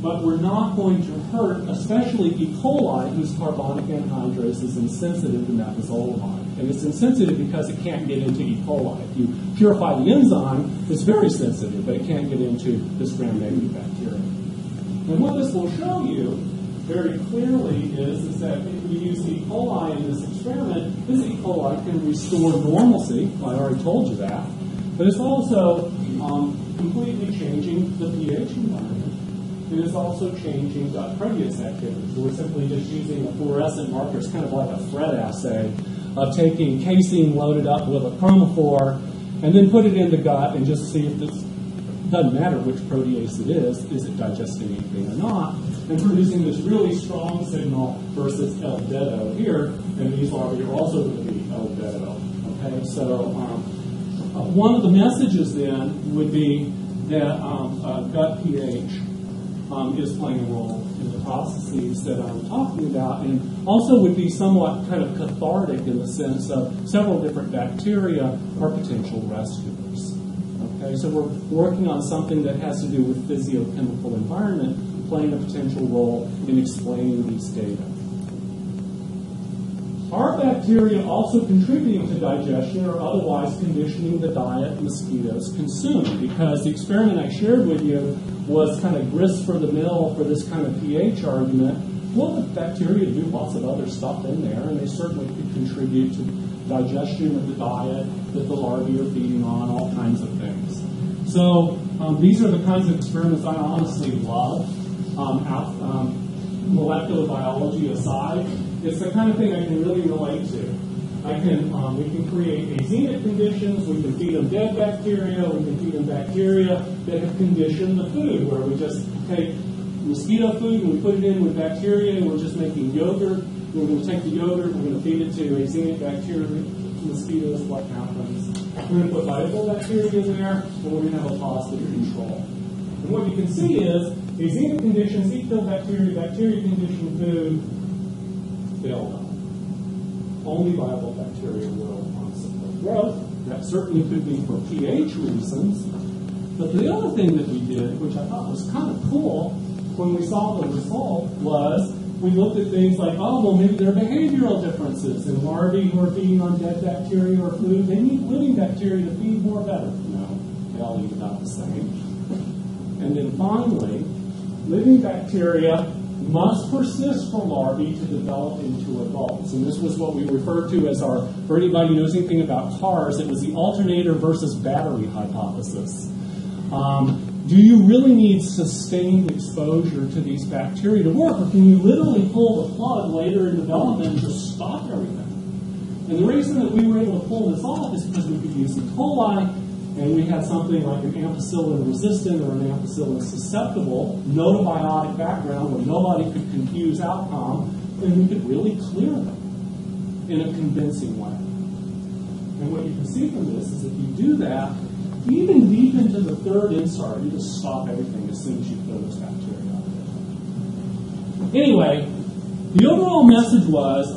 but we're not going to hurt, especially E. coli, whose carbonic anhydrase is insensitive to methazolamide. And it's insensitive because it can't get into E. coli. If you purify the enzyme, it's very sensitive, but it can't get into this gram-negative bacteria. And what this will show you very clearly is that if we use E. coli in this experiment, this E. coli can restore normalcy. I already told you that. But it's also completely changing the pH environment. It is also changing gut protease activity. So we're simply just using a fluorescent marker. It's kind of like a thread assay of taking casein loaded up with a chromophore and then put it in the gut and just see if this doesn't matter which protease it is it digesting anything or not, and producing this really strong signal versus albedo here, and these larvae are also going to be albedo. Okay, so one of the messages then would be that gut pH is playing a role in the processes that I'm talking about, and also would be somewhat kind of cathartic in the sense of several different bacteria are potential rescuers. Okay, so we're working on something that has to do with physiochemical environment playing a potential role in explaining these data. Are bacteria also contributing to digestion or otherwise conditioning the diet mosquitoes consume? Because the experiment I shared with you was kind of grist for the mill for this kind of pH argument. Well, the bacteria do lots of other stuff in there, and they certainly could contribute to digestion of the diet that the larvae are feeding on, all kinds of things. So these are the kinds of experiments I honestly love. Molecular biology aside, it's the kind of thing I can really relate to. We can create azenic conditions, we can feed them dead bacteria, we can feed them bacteria that have conditioned the food, where we just take mosquito food and we put it in with bacteria, and we're just making yogurt. We're going to take the yogurt, we're going to feed it to azenic bacteria, mosquitoes. What happens? We're going to put viable bacteria in there, and we're going to have a positive control. And what you can see is azenic conditions, eat-kill bacteria, bacteria-conditioned food, fail them. Only viable bacteria will support growth. That certainly could be for pH reasons. But the other thing that we did, which I thought was kind of cool when we saw the result, was we looked at things like, oh, well, maybe there are behavioral differences in larvae who are feeding on dead bacteria or food. They need living bacteria to feed more better. No, they all eat about the same. And then finally, living bacteria must persist for larvae to develop into adults. And this was what we referred to as our, for anybody who knows anything about cars, it was the alternator versus battery hypothesis. Do you really need sustained exposure to these bacteria to work, or can you literally pull the plug later in development and just stop everything? And the reason that we were able to pull this off is because we could use E. coli, and we had something like an ampicillin-resistant or an ampicillin-susceptible gnotobiotic background where nobody could confuse outcome, and we could really clear them in a convincing way. And what you can see from this is if you do that, even deep into the third insert, you just stop everything as soon as you throw those bacteria out of it. Anyway, the overall message was,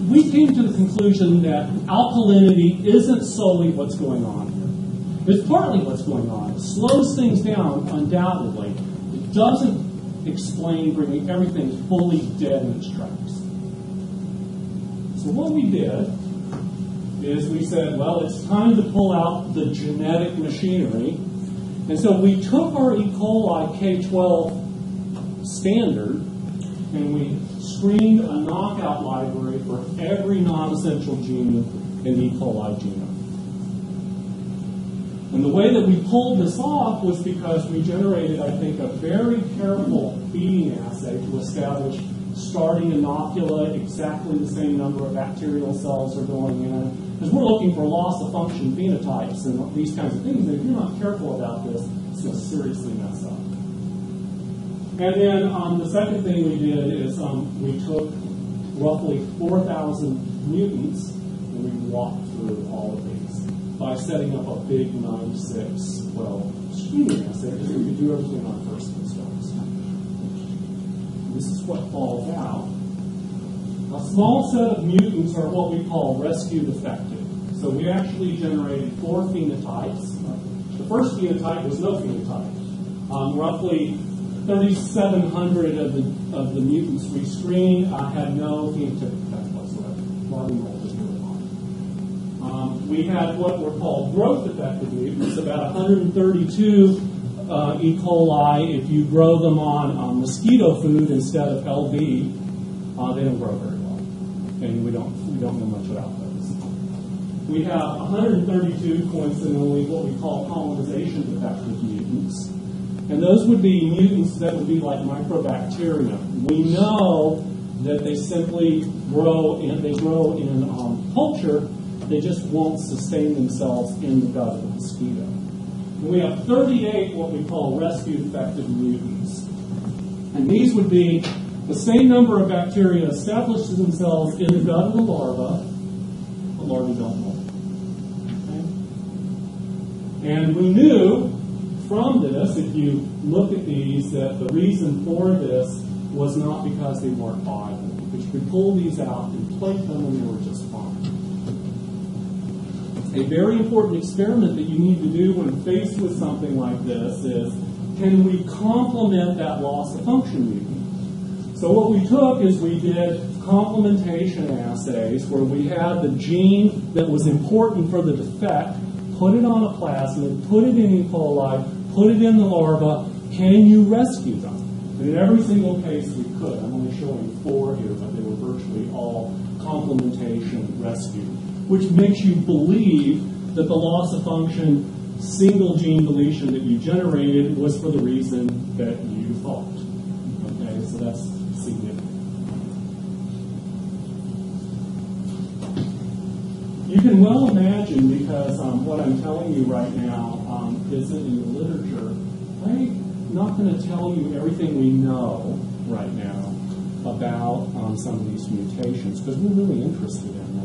we came to the conclusion that alkalinity isn't solely what's going on here. It's partly what's going on. It slows things down, undoubtedly. It doesn't explain bringing everything fully dead in its tracks. So what we did is we said, well, it's time to pull out the genetic machinery. And so we took our E. coli K12 standard and we screened a knockout library for every non-essential gene in the E. coli genome. And the way that we pulled this off was because we generated, I think, a very careful feeding assay to establish starting inocula, exactly the same number of bacterial cells are going in. Because we're looking for loss of function phenotypes and these kinds of things. And if you're not careful about this, it's going to seriously mess up. And then the second thing we did is we took roughly 4,000 mutants and we walked through all of these by setting up a big 96, screening assay because we could do everything on first instance. This is what falls out. A small set of mutants are what we call rescue-defective. So we actually generated 4 phenotypes. The first phenotype was no phenotype. Roughly 3,700 of the mutants we screened had no phenotypic effect whatsoever. Larvae mold is really fine. We had what were called growth-defective mutants, about 132 E. coli. If you grow them on mosquito food instead of LV, they don't grow very well, and we don't know much about those. We have 132 coincidentally what we call colonization defective mutants, and those would be mutants that would be like microbacteria. We know that they simply grow in culture; they just won't sustain themselves in the gut of the mosquito. And we have 38 what we call rescue-defective mutants, and these would be the same number of bacteria established themselves in the gut of the larva, but larvae don't molt. Okay? And we knew from this, if you look at these, that the reason for this was not because they weren't viable, because you could pull these out and plate them and they were just fine. A very important experiment that you need to do when faced with something like this is, can we complement that loss of function mutant? So what we took is we did complementation assays where we had the gene that was important for the defect, put it on a plasmid, put it in E. coli, put it in the larva. Can you rescue them? And in every single case we could. I'm only showing 4 here, but they were virtually all complementation rescue, which makes you believe that the loss of function single gene deletion that you generated was for the reason that you thought. Okay, so that's significant. You can well imagine, because what I'm telling you right now isn't in the literature. I'm not going to tell you everything we know right now about some of these mutations, because we're really interested in them.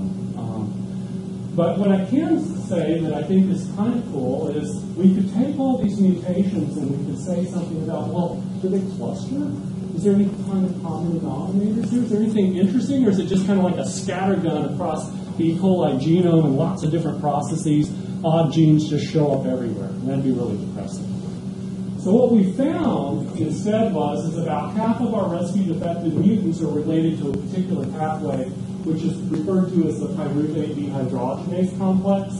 But what I can say that I think is kind of cool is we could take all these mutations and we could say something about, well, do they cluster? Is there any kind of common denominators here? Is there anything interesting, or is it just kind of like a scattergun across the E. coli genome and lots of different processes? Odd genes just show up everywhere, and that'd be really depressing. So what we found instead is about half of our rescue-defective mutants are related to a particular pathway, which is referred to as the pyruvate dehydrogenase complex.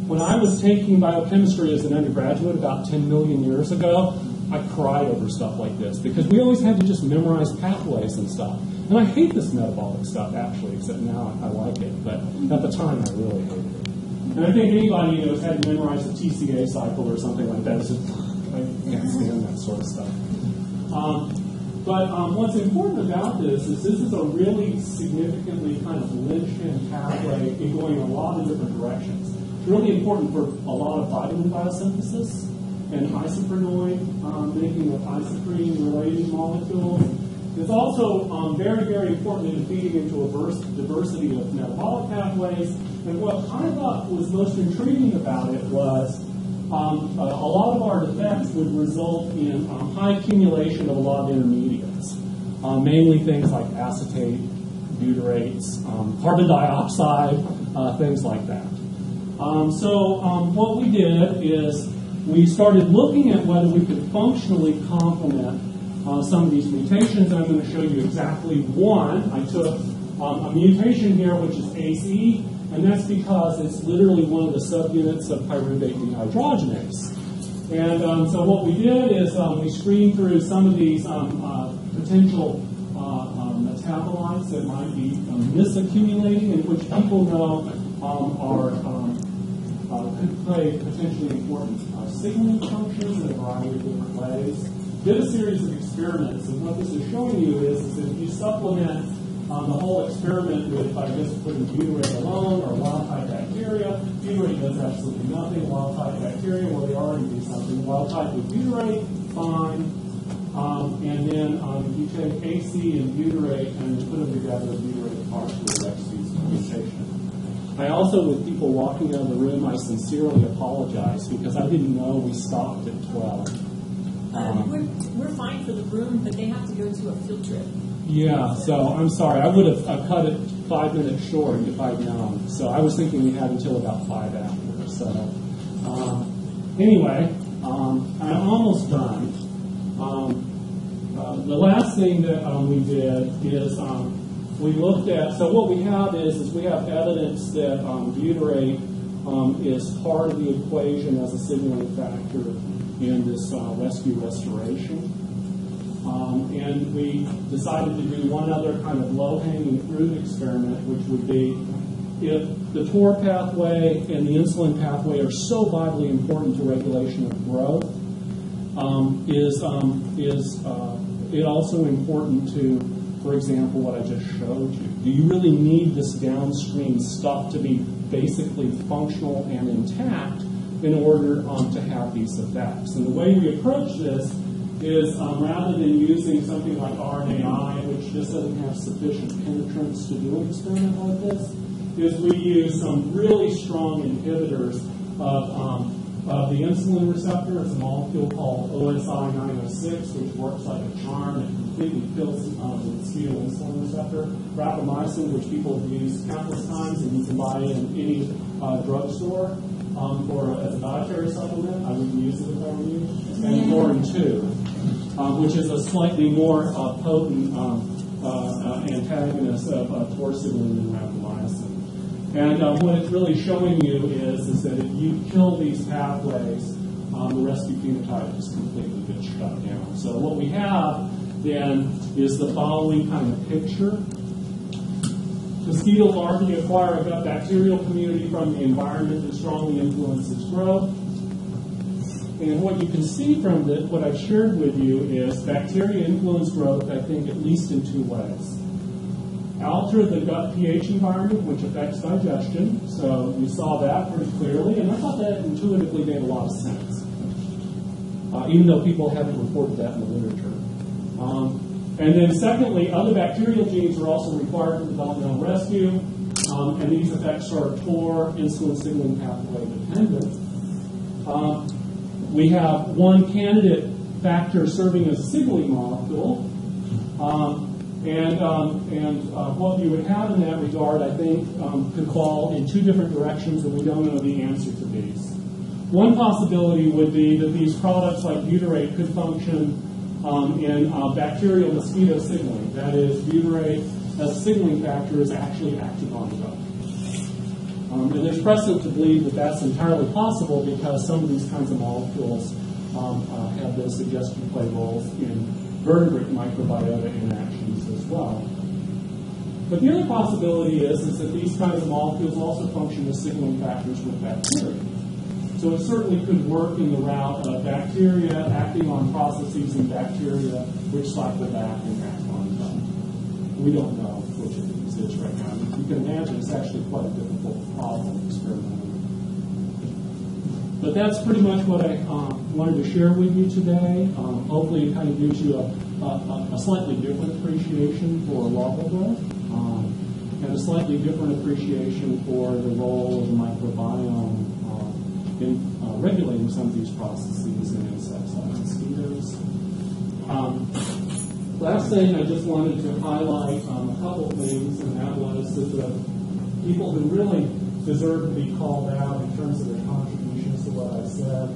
When I was taking biochemistry as an undergraduate about 10 million years ago, I cried over stuff like this because we always had to just memorize pathways and stuff. And I hate this metabolic stuff, actually, except now I like it. But at the time, I really hated it. And I think anybody who's had to memorize the TCA cycle or something like that is just, I can't stand that sort of stuff. But what's important about this is a really significantly kind of linchpin pathway in going in a lot of different directions. It's really important for a lot of vitamin biosynthesis and isoprenoid making of isoprene-related molecules. It's also very, very important in feeding into a diversity of metabolic pathways. And what I thought was most intriguing about it was a lot of our defects would result in high accumulation of a lot of intermediates, mainly things like acetate, butyrates, carbon dioxide, things like that. So what we did is we started looking at whether we could functionally complement some of these mutations. I'm going to show you exactly one. I took a mutation here, which is ACE, and that's because it's literally one of the subunits of pyruvate dehydrogenase. And so what we did is we screened through some of these potential metabolites that might be misaccumulating, and which people know could play potentially important signaling functions in a variety of different ways. Did a series of experiments, and what this is showing you is that if you supplement the whole experiment with, by just putting butyrate alone or wild-type bacteria, butyrate does absolutely nothing. Wild-type bacteria, well, they already do something. Wild-type with butyrate, fine. And then if you take AC and butyrate and put them together, butyrate partially rescues the mutation. I also, with people walking out of the room, I sincerely apologize because I didn't know we stopped at 12. We're fine for the room, but they have to go to a field trip. Yeah, so I'm sorry. I would have cut it 5 minutes short if I'd known. So I was thinking we had until about 5 after. So anyway, I'm almost done. The last thing that we did is we looked at, so what we have is we have evidence that butyrate is part of the equation as a signaling factor in this rescue restoration. And we decided to do one other kind of low-hanging fruit experiment, which would be if the TOR pathway and the insulin pathway are so vitally important to regulation of growth, is it also important to, for example, what I just showed you? Do you really need this downstream stuff to be basically functional and intact in order to have these effects? And the way we approach this is rather than using something like RNAi, which just doesn't have sufficient penetrance to do an experiment like this, is we use some really strong inhibitors of the insulin receptor. It's a molecule called OSI 906, which works like a charm and completely kills the mosquito insulin receptor. Rapamycin, which people have used countless times, and you can buy it in any drugstore as a dietary supplement. I wouldn't use it if I were you. And Chlorin-2, which is a slightly more potent antagonist of torsigline than rapamycin. And what it's really showing you is that if you kill these pathways, the rescue phenotype is completely gets shut down. So what we have then is the following kind of picture. Mosquito larvae acquire a gut bacterial community from the environment that strongly influences growth. And what you can see from what I've shared with you is bacteria influence growth, I think, at least in two ways. Alter the gut pH environment, which affects digestion. So we saw that pretty clearly, and I thought that intuitively made a lot of sense, even though people haven't reported that in the literature. And then secondly, other bacterial genes are also required for developmental rescue, and these effects are TOR, insulin signaling pathway dependent. We have one candidate factor serving as a signaling molecule, and what you would have in that regard, I think, could fall in two different directions, and we don't know the answer to these. One possibility would be that these products like butyrate could function in bacterial mosquito signaling. That is, butyrate as a signaling factor is actually acting on gut. And there's precedent to believe that that's entirely possible because some of these kinds of molecules have been suggested to play roles in vertebrate microbiota interactions as well. But the other possibility is that these kinds of molecules also function as signaling factors with bacteria. So it certainly could work in the route of bacteria acting on processes in bacteria which cycle back and act on them. We don't know which of these is right now. You can imagine it's actually quite a difficult problem experimentally. But that's pretty much what I wanted to share with you today. Hopefully it kind of gives you a slightly different appreciation for larval growth and a slightly different appreciation for the role of the microbiome in regulating some of these processes in insects like mosquitoes. Last thing, I just wanted to highlight a couple things, and that was that the people who really deserve to be called out in terms of their contributions to what I said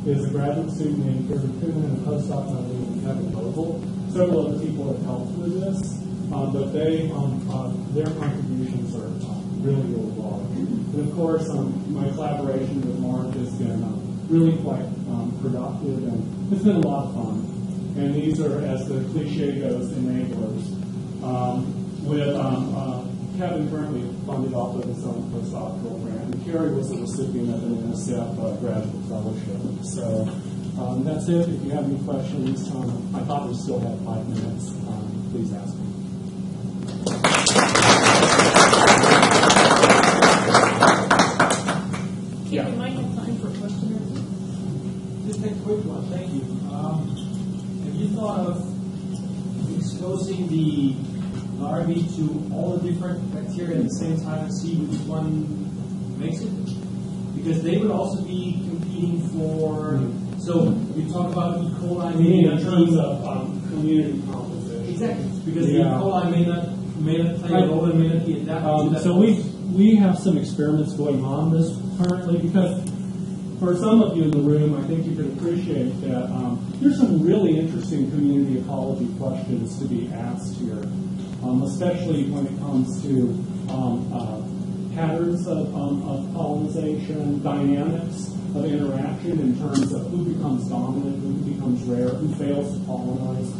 is a graduate student named Karen Kuhn and a postdoc named Kevin Vogel. Several other people have helped with this, but their contributions are really, really large. And of course, my collaboration with Mark has been really quite productive, and it's been a lot of fun. And these are, as the cliche goes, enablers. With Kevin currently funded off of his own postdoctoral grant, and Carrie was a recipient of an NSF graduate fellowship. So that's it. If you have any questions, I thought we still had 5 minutes. Please ask me. Yeah. We might have time for a question or two. Just a quick one. Thank you. Have you thought of exposing the larvae to all the different bacteria at the same time and see which one makes it? Because they would also be competing for. So you talk about E. coli. In terms of community composition. Exactly. Because the E. coli may not play a role and may not be adapted to that. So we have some experiments going on this currently because for some of you in the room, I think you can appreciate that there's some really interesting community ecology questions to be asked here, especially when it comes to patterns of colonization, dynamics of interaction in terms of who becomes dominant, who becomes rare, who fails to colonize.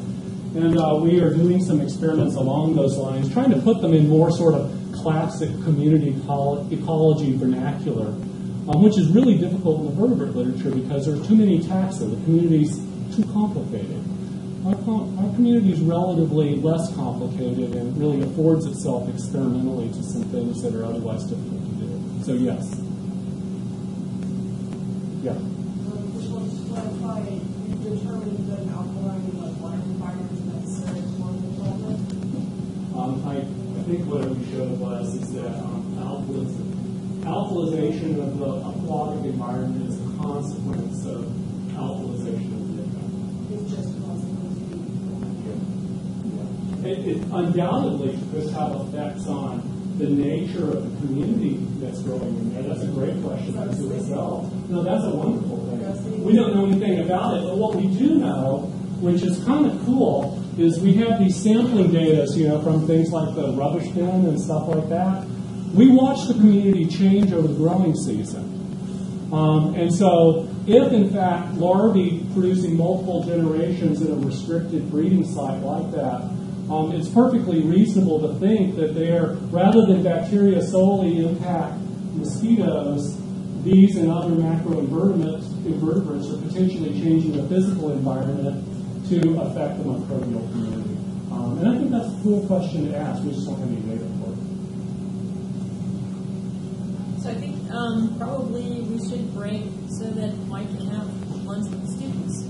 And we are doing some experiments along those lines, trying to put them in more sort of classic community ecology vernacular, which is really difficult in the vertebrate literature because there are too many taxa. The community's too complicated. Our community is relatively less complicated and really affords itself experimentally to some things that are otherwise difficult to do. So yes. Yeah. Just want to clarify, you determined that alkaline water environment is necessary for the problem? I think what we showed is that alkalization of the aquatic environment is a consequence of alkalization of the environment. It's just a consequence of It undoubtedly could have effects on the nature of the community that's growing in there. That's a great question unto itself. No, that's a wonderful thing. We don't know anything about it, but what we do know, which is kind of cool, is we have these sampling data, from things like the rubbish bin and stuff like that. We watch the community change over the growing season. And so if, in fact, larvae producing multiple generations in a restricted breeding site like that, it's perfectly reasonable to think that rather than bacteria solely impact mosquitoes, these and other macroinvertebrates are potentially changing the physical environment to affect the microbial community. And I think that's a cool question to ask. We just don't have any data for it. So I think probably we should break so that Mike can have lunch with the students.